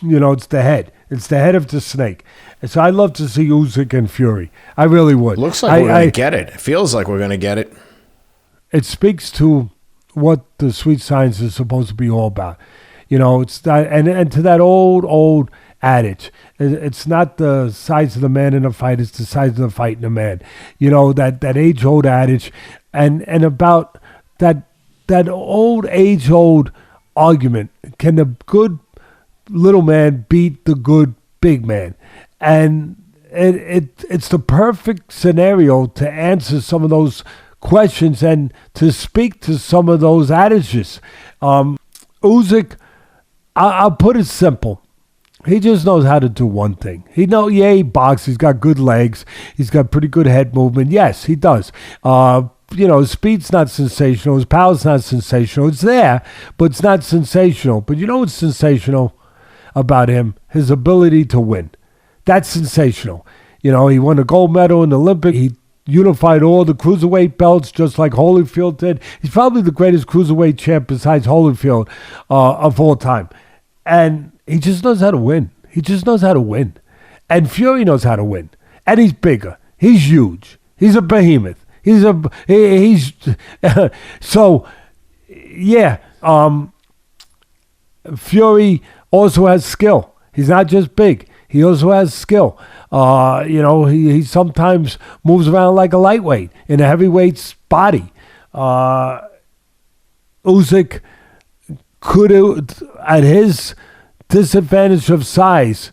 It's the head. It's the head of the snake. And so I'd love to see Usyk and Fury. I really would. Looks like we're going to get it. It feels like we're going to get it. It speaks to what the sweet science is supposed to be all about. It's that, and to that old adage. It's not the size of the man in a fight, it's the size of the fight in a man. That age-old adage. And about that age-old argument. Can the good little man beat the good big man? And it's the perfect scenario to answer some of those questions and to speak to some of those adages. Usyk, I'll put it simple. He just knows how to do one thing. He boxes. He's got good legs. He's got pretty good head movement. Yes, he does. His speed's not sensational. His power's not sensational. It's there, but it's not sensational. But what's sensational about him? His ability to win. That's sensational. He won a gold medal in the Olympics. He unified all the cruiserweight belts just like Holyfield did. He's probably the greatest cruiserweight champ besides Holyfield of all time. And he just knows how to win. He just knows how to win. And Fury knows how to win. And he's bigger. He's huge. He's a behemoth. So, yeah. Fury also has skill. He's not just big. He also has skill. He sometimes moves around like a lightweight in a heavyweight's body. Usyk could, at his disadvantage of size,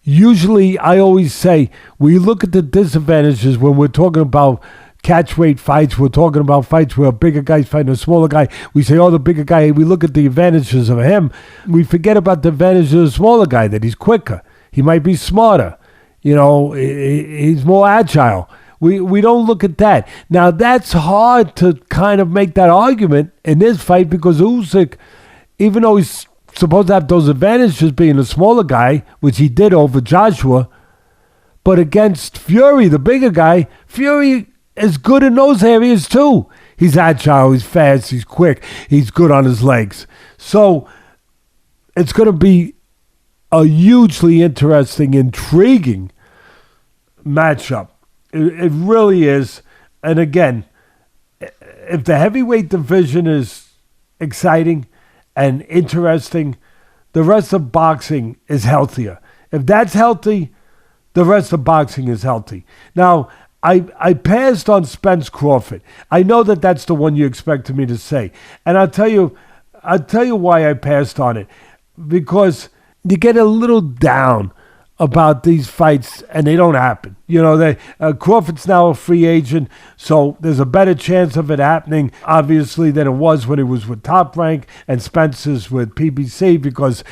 usually I always say, we look at the disadvantages when we're talking about catchweight fights. We're talking about fights where a bigger guy's fighting a smaller guy. We say, the bigger guy, we look at the advantages of him. We forget about the advantages of the smaller guy, that he's quicker. He might be smarter. He's more agile. We don't look at that. Now, that's hard to kind of make that argument in this fight because Usyk, even though he's supposed to have those advantages being a smaller guy, which he did over Joshua, but against Fury, the bigger guy, Fury is good in those areas too. He's agile, he's fast, he's quick, he's good on his legs. So it's going to be a hugely interesting, intriguing matchup. It really is. And again, if the heavyweight division is exciting and interesting, the rest of boxing is healthier. If that's healthy, the rest of boxing is healthy. Now, I passed on Spence Crawford. I know that that's the one you expected me to say. And I'll tell you why I passed on it. Because you get a little down about these fights and they don't happen. Crawford's now a free agent, so there's a better chance of it happening, obviously, than it was when he was with Top Rank and Spencer's with PBC because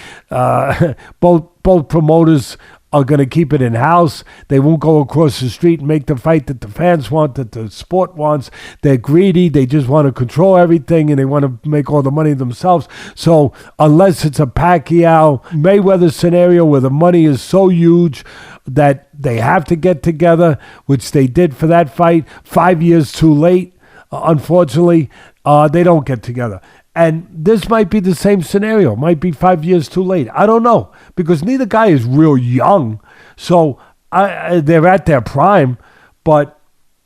both promoters are going to keep it in-house. They won't go across the street and make the fight that the fans want, that the sport wants. They're greedy. They just want to control everything, and they want to make all the money themselves. So unless it's a Pacquiao-Mayweather scenario where the money is so huge that they have to get together, which they did for that fight 5 years too late, unfortunately, they don't get together. And this might be the same scenario. Might be 5 years too late. I don't know. Because neither guy is real young. So they're at their prime. But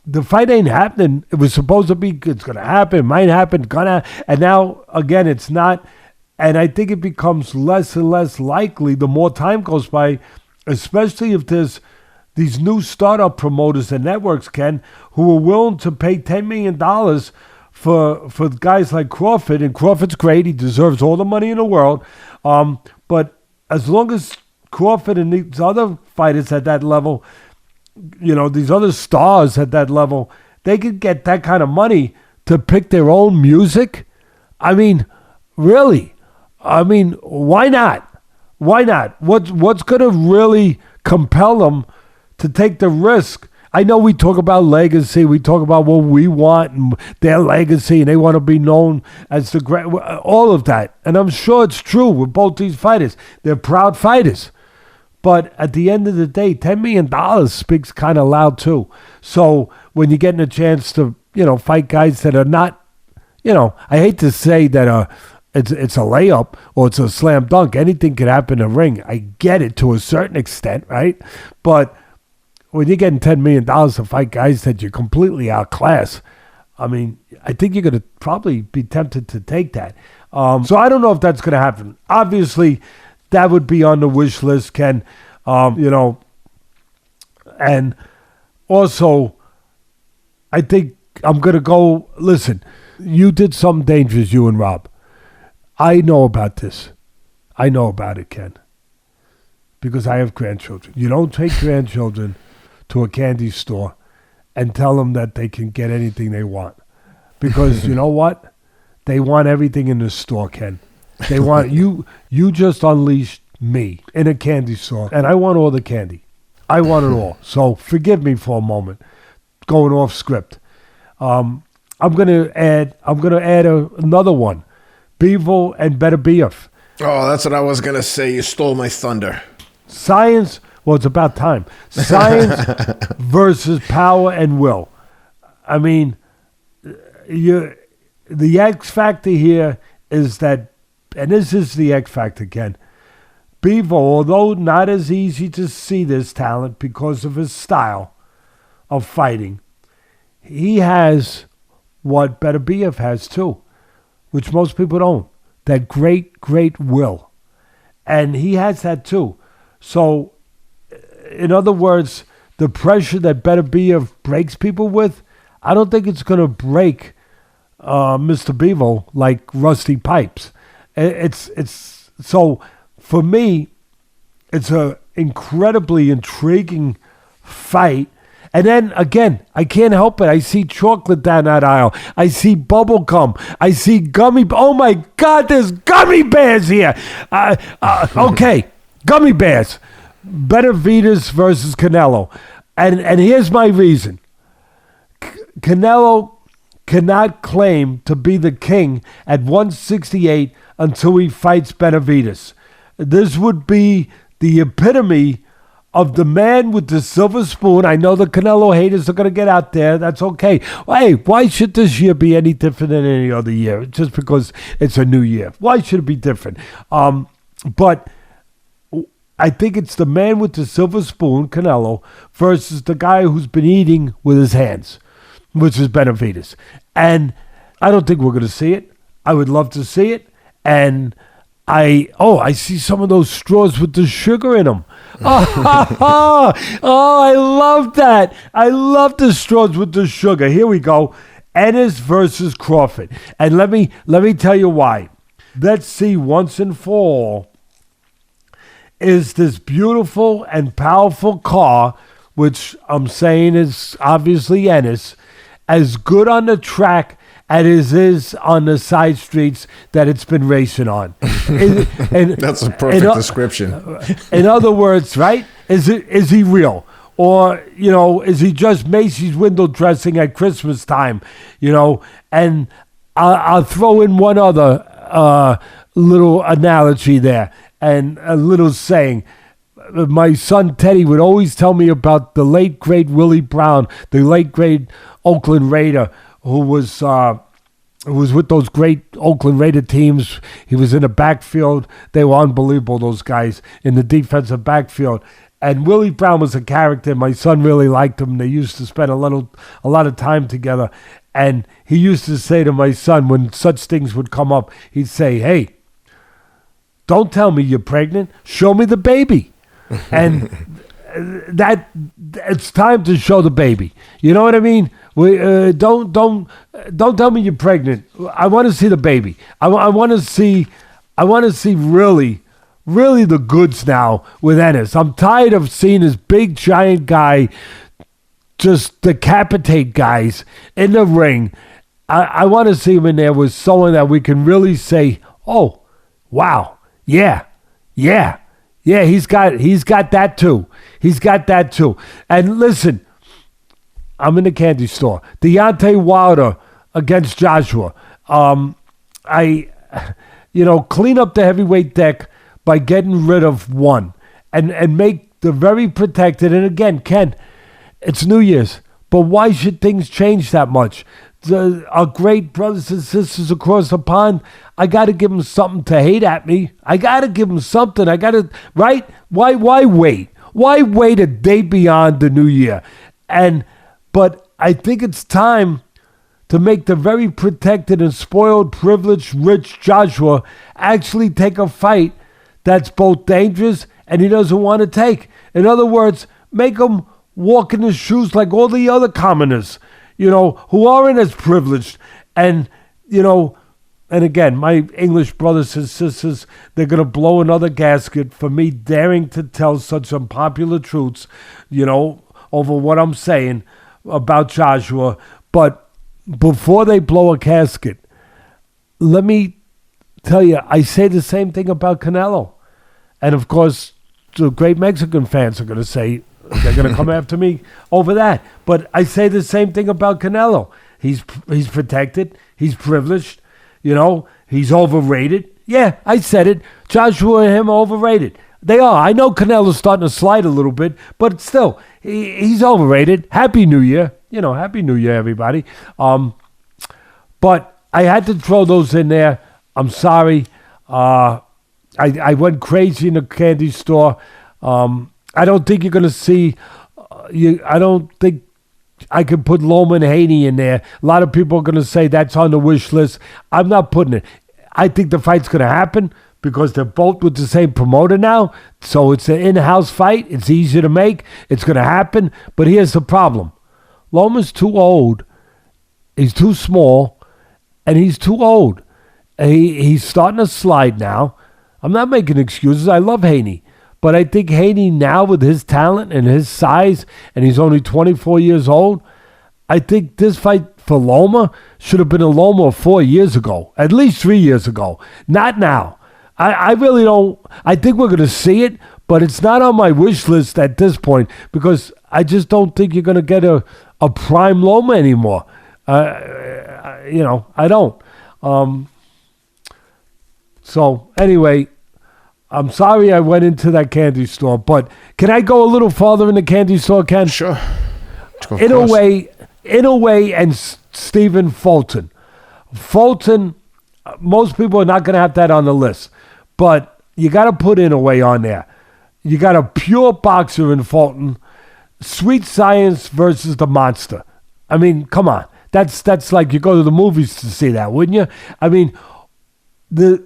the fight ain't happening. It was supposed to be. It's going to happen. It might happen. And now, again, it's not. And I think it becomes less and less likely the more time goes by. Especially if there's these new startup promoters and networks, Ken, who are willing to pay $10 million for guys like Crawford, and Crawford's great. He deserves all the money in the world. But as long as Crawford and these other fighters at that level, these other stars at that level, they could get that kind of money to pick their own music. I mean, really? I mean, why not? Why not? What's going to really compel them to take the risk? I know we talk about legacy. We talk about what we want and their legacy, and they want to be known as the great, all of that. And I'm sure it's true with both these fighters. They're proud fighters. But at the end of the day, $10 million speaks kind of loud too. So when you're getting a chance to, fight guys that are not, I hate to say that it's a layup or it's a slam dunk. Anything can happen in the ring. I get it to a certain extent, right? But when you're getting $10 million to fight guys that you're completely outclass, I mean, I think you're going to probably be tempted to take that. So I don't know if that's going to happen. Obviously, that would be on the wish list, Ken. And also, I think I'm going to go, listen, you did something dangerous, you and Rob. I know about this. I know about it, Ken, because I have grandchildren. You don't take grandchildren to a candy store and tell them that they can get anything they want. Because you know what? They want everything in the store, Ken. They want you just unleashed me in a candy store, and I want all the candy. I want it all. So forgive me for a moment, going off script. I'm gonna add another one, Bivol and Beterbiev. Oh, that's what I was gonna say. You stole my thunder. Science. Well, it's about time. Science versus power and will. I mean, the X factor here is that, and this is the X factor, Ken. Bivol, although not as easy to see this talent because of his style of fighting, he has what Beterbiev has too, which most people don't. That great, great will. And he has that too. So, in other words, the pressure that Beterbiev breaks people with, I don't think it's going to break Mr. Bivol like rusty pipes. It's so for me, it's an incredibly intriguing fight. And then again, I can't help it. I see chocolate down that aisle. I see bubble gum. I see gummy. Oh my God, there's gummy bears here. Okay, gummy bears. Benavidez versus Canelo. And here's my reason. Canelo cannot claim to be the king at 168 until he fights Benavidez. This would be the epitome of the man with the silver spoon. I know the Canelo haters are going to get out there. That's okay. Hey, why should this year be any different than any other year? Just because it's a new year. Why should it be different? But I think it's the man with the silver spoon, Canelo, versus the guy who's been eating with his hands, which is Benavidez. And I don't think we're going to see it. I would love to see it. And I see some of those straws with the sugar in them. Oh, I love that. I love the straws with the sugar. Here we go. Ennis versus Crawford. And let me tell you why. Let's see once and for all, is this beautiful and powerful car, which I'm saying is obviously Ennis, as good on the track as it is on the side streets that it's been racing on. That's a perfect description. In other words, right? Is he real? Or, is he just Macy's window dressing at Christmas time? And I'll throw in one other little analogy there and a little saying. My son Teddy would always tell me about the late, great Willie Brown, the late, great Oakland Raider, who was with those great Oakland Raider teams. He was in the backfield. They were unbelievable, those guys, in the defensive backfield. And Willie Brown was a character. My son really liked him. They used to spend a lot of time together. And he used to say to my son, when such things would come up, he'd say, "Hey, don't tell me you're pregnant. Show me the baby." And that it's time to show the baby. You know what I mean? Don't tell me you're pregnant. I want to see the baby. I want to see really the goods now with Ennis. I'm tired of seeing this big giant guy just decapitate guys in the ring. I want to see him in there with someone that we can really say, "Oh, wow, yeah." He's got that too. He's got that too. And listen, I'm in the candy store. Deontay Wilder against Joshua. Clean up the heavyweight deck by getting rid of one and make the very protected. And again, Ken, it's New Year's, but why should things change that much? our great brothers and sisters across the pond, I got to give them something to hate at me. I got to give them something. I got to, right? Why wait? Why wait a day beyond the new year? But I think it's time to make the very protected and spoiled, privileged, rich Joshua actually take a fight that's both dangerous and he doesn't want to take. In other words, make him walk in his shoes like all the other commoners, who aren't as privileged. And, and again, my English brothers and sisters, they're going to blow another gasket for me daring to tell such unpopular truths, over what I'm saying about Joshua. But before they blow a casket, let me tell you, I say the same thing about Canelo. And of course, the great Mexican fans are going to say, they're going to come after me over that. But I say the same thing about Canelo. He's protected. He's privileged. He's overrated. Yeah, I said it. Joshua and him are overrated. They are. I know Canelo's starting to slide a little bit, but still, he's overrated. Happy New Year. Happy New Year, everybody. But I had to throw those in there. I'm sorry. I went crazy in the candy store. I don't think you're going to see, I don't think I can put Loma and Haney in there. A lot of people are going to say that's on the wish list. I'm not putting it. I think the fight's going to happen because they're both with the same promoter now. So it's an in-house fight. It's easy to make. It's going to happen. But here's the problem. Loma's too old. He's too small. And he's too old. He's starting to slide now. I'm not making excuses. I love Haney. But I think Haney now with his talent and his size, and he's only 24 years old, I think this fight for Loma should have been a Loma 4 years ago, at least 3 years ago. Not now. I really don't. I think we're going to see it, but it's not on my wish list at this point because I just don't think you're going to get a prime Loma anymore. I don't. So anyway, I'm sorry I went into that candy store, but can I go a little farther in the candy store, Ken? Sure. In a way, and Stephen Fulton. Fulton, most people are not going to have that on the list, but you got to put Inouye on there. You got a pure boxer in Fulton. Sweet Science versus the Monster. I mean, come on. That's like you go to the movies to see that, wouldn't you? I mean, the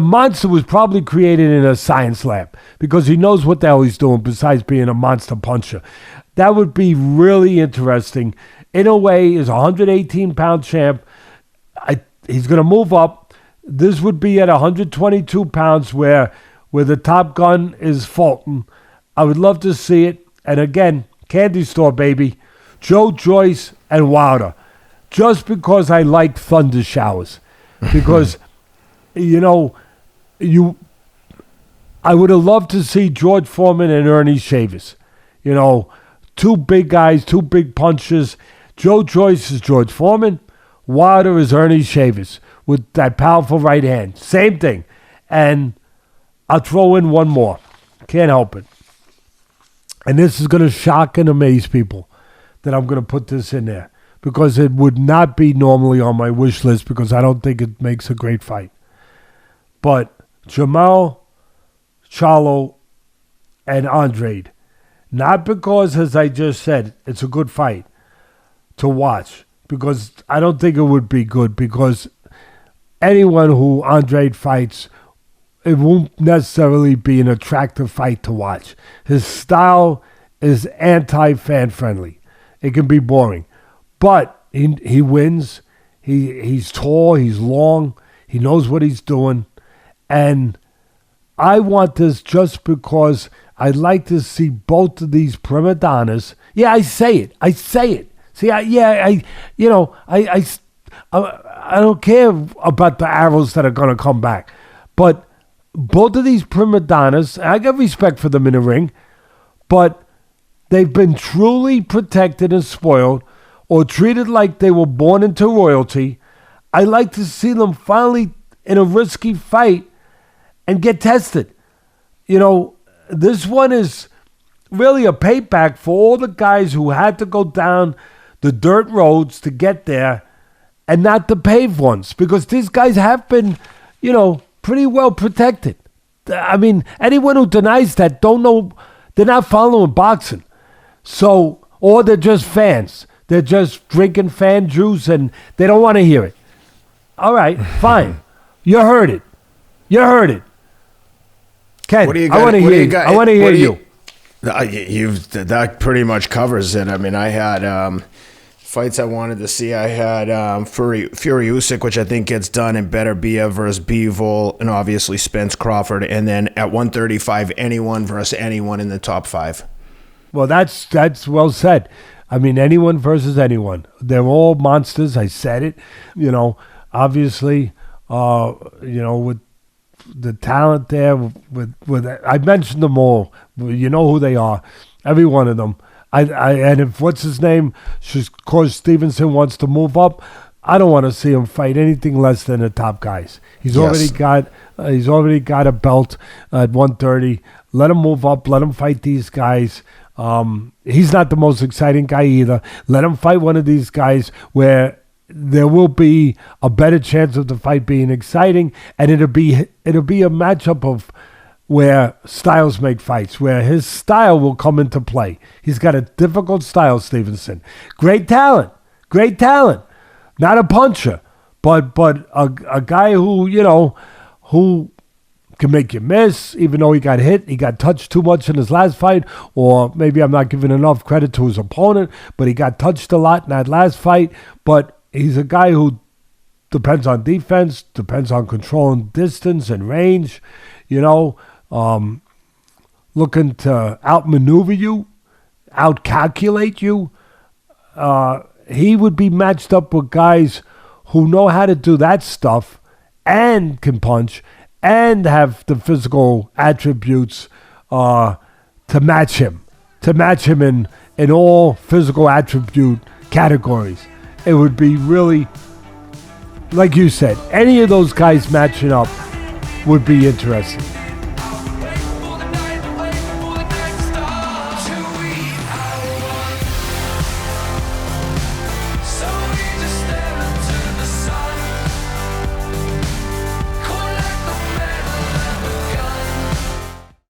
Monster was probably created in a science lab because he knows what the hell he's doing besides being a monster puncher. That would be really interesting. Inouye is a 118-pound champ. He's going to move up. This would be at 122 pounds where the top gun is Fulton. I would love to see it. And again, candy store, baby. Joe Joyce and Wilder. Just because I like thunder showers. Because... I would have loved to see George Foreman and Ernie Shavers. Two big guys, two big punchers. Joe Joyce is George Foreman. Wilder is Ernie Shavers with that powerful right hand. Same thing. And I'll throw in one more. Can't help it. And this is going to shock and amaze people that I'm going to put this in there because it would not be normally on my wish list because I don't think it makes a great fight. But Jamal, Charlo, and Andrade, not because, as I just said, it's a good fight to watch, because I don't think it would be good, because anyone who Andrade fights, it won't necessarily be an attractive fight to watch. His style is anti-fan friendly. It can be boring. But he wins. He's tall, he's long, he knows what he's doing. And I want this just because I'd like to see both of these prima donnas. Yeah, I say it. See, I don't care about the arrows that are going to come back. But both of these prima donnas, I got respect for them in the ring, but they've been truly protected and spoiled or treated like they were born into royalty. I like to see them finally in a risky fight and get tested. This one is really a payback for all the guys who had to go down the dirt roads to get there and not the paved ones, because these guys have been, pretty well protected. I mean, anyone who denies that don't know, they're not following boxing. So, or they're just fans. They're just drinking fan juice and they don't want to hear it. All right, fine. You heard it. Ken, I want to hear you. I want to hear you. That pretty much covers it. I mean, I had fights I wanted to see. I had Fury Usyk, which I think gets done, and Beterbiev versus Bivol, and obviously Spence Crawford. And then at 135, anyone versus anyone in the top 5. Well, that's well said. I mean, anyone versus anyone. They're all monsters. I said it. Obviously, with the talent there, with I mentioned them all. You know who they are, every one of them. And if what's his name, Shakur Stevenson wants to move up, I don't want to see him fight anything less than the top guys. He's already got a belt at 130. Let him move up. Let him fight these guys. He's not the most exciting guy either. Let him fight one of these guys where there will be a better chance of the fight being exciting, and it'll be a matchup of where styles make fights, where his style will come into play. He's got a difficult style, Stevenson. Great talent. Not a puncher, but a guy who can make you miss, even though he got hit. He got touched too much in his last fight, or maybe I'm not giving enough credit to his opponent, but he got touched a lot in that last fight. But he's a guy who depends on defense, depends on controlling distance and range, looking to outmaneuver you, outcalculate you. He would be matched up with guys who know how to do that stuff and can punch and have the physical attributes to match him in all physical attribute categories. It would be really, like you said, any of those guys matching up would be interesting.